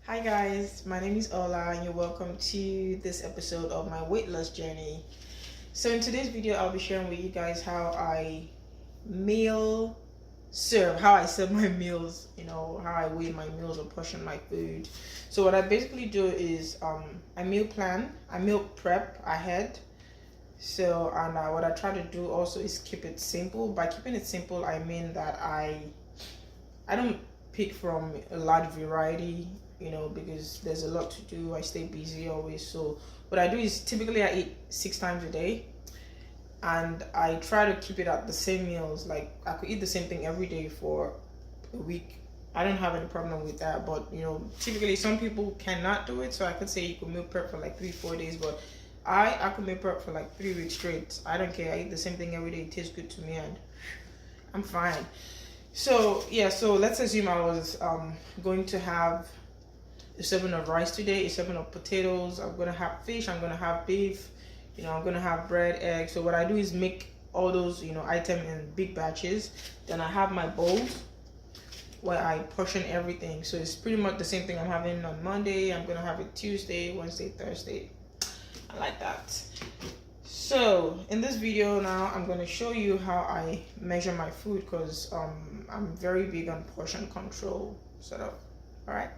Hi guys, my name is Ola and you're welcome to this episode of my weight loss journey. So in today's video, I'll be sharing with you guys how I meal how I serve my meals, how I weigh my meals or portion my food. So what I basically do is I meal prep ahead. So and what I try to do also is keep it simple. By keeping it simple, I mean that I don't pick from a large variety, because there's a lot to do. I stay busy always. So what I do is typically I eat 6 times a day, and I try to keep it at the same meals. Like I could eat the same thing every day for a week. I don't have any problem with that, but typically some people cannot do it. So I could say you could meal prep for like 3-4 days, but I could meal prep for like 3 weeks straight. I don't care. I eat the same thing every day. It tastes good to me, and I'm fine. So yeah, so let's assume I was going to have a serving of rice today, a serving of potatoes. I'm gonna have fish. I'm gonna have beef. I'm gonna have bread, eggs. So what I do is make all those items in big batches. Then I have my bowls where I portion everything. So it's pretty much the same thing I'm having on Monday. I'm gonna have it Tuesday, Wednesday, Thursday. I like that. So in this video now, I'm going to show you how I measure my food, because I'm very big on portion control setup. All right.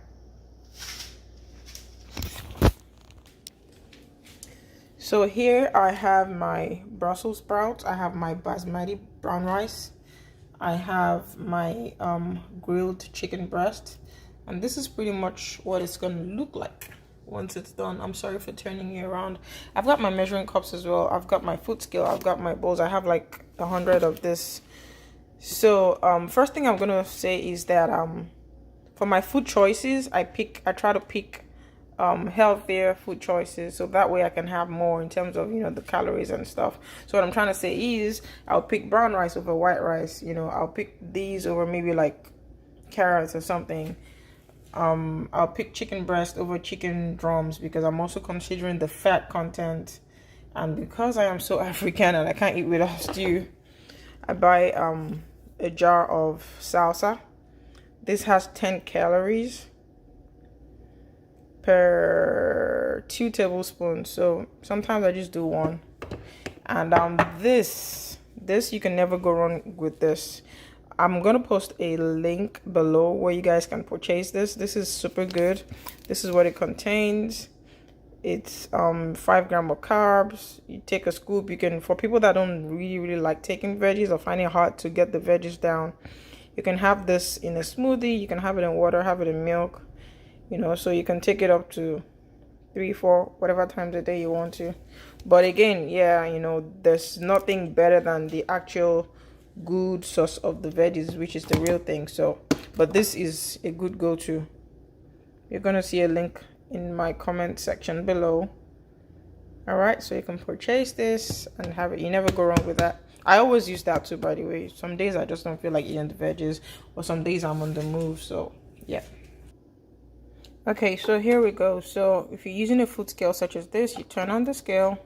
So here I have my Brussels sprouts. I have my basmati brown rice. I have my grilled chicken breast, and this is pretty much what it's going to look like once it's done. I'm sorry for turning you around. I've got my measuring cups as well. I've got my food scale. I've got my bowls. I have like 100 of this. So first thing I'm gonna say is that for my food choices, I try to pick healthier food choices, so that way I can have more in terms of the calories and stuff. So what I'm trying to say is I'll pick brown rice over white rice. I'll pick these over maybe like carrots or something. I'll pick chicken breast over chicken drums, because I'm also considering the fat content, and because I am so African and I can't eat without stew, I buy a jar of salsa. This has 10 calories per 2 tablespoons, so sometimes I just do one. And this you can never go wrong with this. I'm gonna post a link below where you guys can purchase this. This is super good. This is what it contains. It's 5 grams of carbs. You take a scoop. You can, for people that don't really like taking veggies or find it hard to get the veggies down, you can have this in a smoothie. You can have it in water, have it in milk, so you can take it up to 3-4 whatever times a day you want to. But again, yeah, there's nothing better than the actual good source of the veggies, which is the real thing. So but this is a good go-to. You're gonna see a link in my comment section below. All right, so you can purchase this and have it. You never go wrong with that. I always use that too, by the way. Some days I just don't feel like eating the veggies, or some days I'm on the move. So yeah. Okay, so here we go. So if you're using a food scale such as this, you turn on the scale,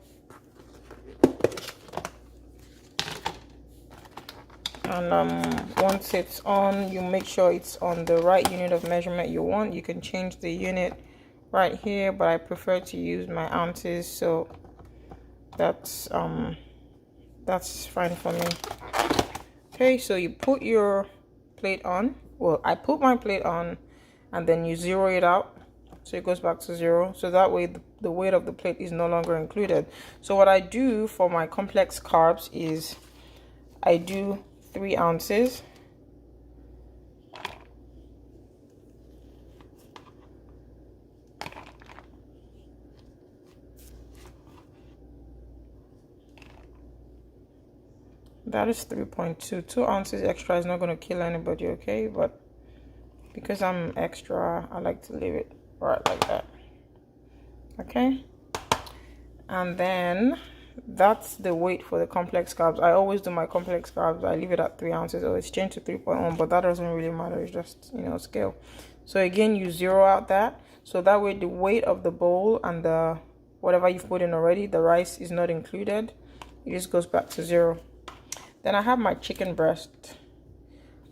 and once it's on, you make sure it's on the right unit of measurement you want. You can change the unit right here, but I prefer to use my ounces, so that's fine for me. Okay, so you put your plate on. Well, I put my plate on, and then you zero it out, so it goes back to 0. So that way the weight of the plate is no longer included. So what I do for my complex carbs is I do 3 ounces. That is 3.2. 2 ounces extra is not going to kill anybody, okay? But because I'm extra, I like to leave it right like that. Okay? And then that's the weight for the complex carbs. I always do my complex carbs. I leave it at 3 ounces, or it's changed to 3.1, but that doesn't really matter. It's just, scale. So again, you zero out that. So that way the weight of the bowl and the whatever you've put in already, the rice is not included. It just goes back to 0. Then I have my chicken breast.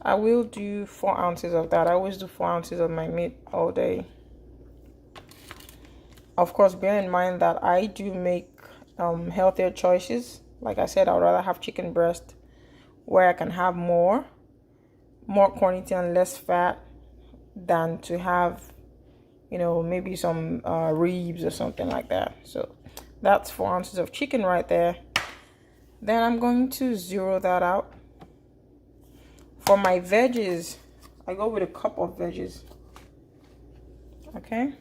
I will do 4 ounces of that. I always do 4 ounces of my meat all day. Of course, bear in mind that I do make healthier choices. Like I said, I'd rather have chicken breast where I can have more quantity and less fat than to have, you know, maybe some ribs or something like that. So that's 4 ounces of chicken right there. Then I'm going to zero that out. For my veggies, I go with a cup of veggies. Okay,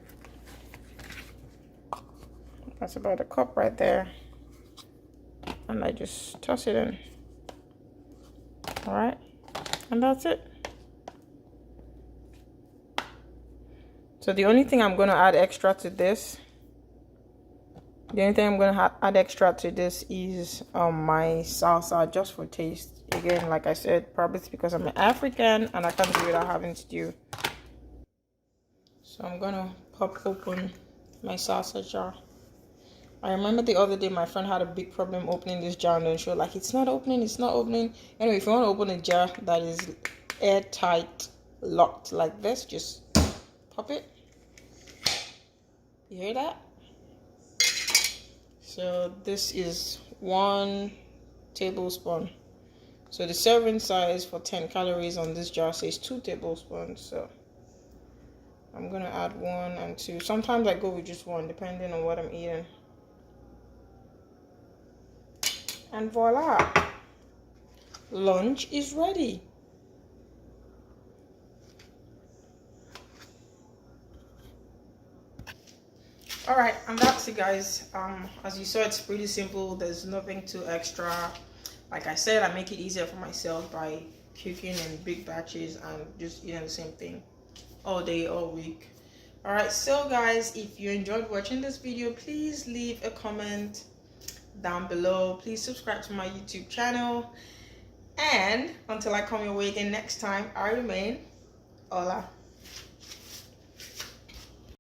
that's about a cup right there, and I just toss it in. All right, and that's it. So the only thing I'm going to add extra to this, is my salsa, just for taste. Again, like I said, probably it's because I'm an African and I can't do it without having stew. So I'm gonna pop open my salsa jar. I remember the other day my friend had a big problem opening this jar, and then she was like, it's not opening. Anyway, if you want to open a jar that is airtight, locked like this, just pop it. You hear that? So this is 1 tablespoon. So the serving size for 10 calories on this jar says 2 tablespoons. So I'm gonna add 1 and 2. Sometimes I go with just 1 depending on what I'm eating. And voila, lunch is ready. All right, and that's it, guys. As you saw, it's pretty simple. There's nothing too extra. Like I said, I make it easier for myself by cooking in big batches and just eating the same thing all day, all week. All right, so guys, if you enjoyed watching this video, please leave a comment down below. Please subscribe to my YouTube channel, and until I come your way again next time, I remain Ola.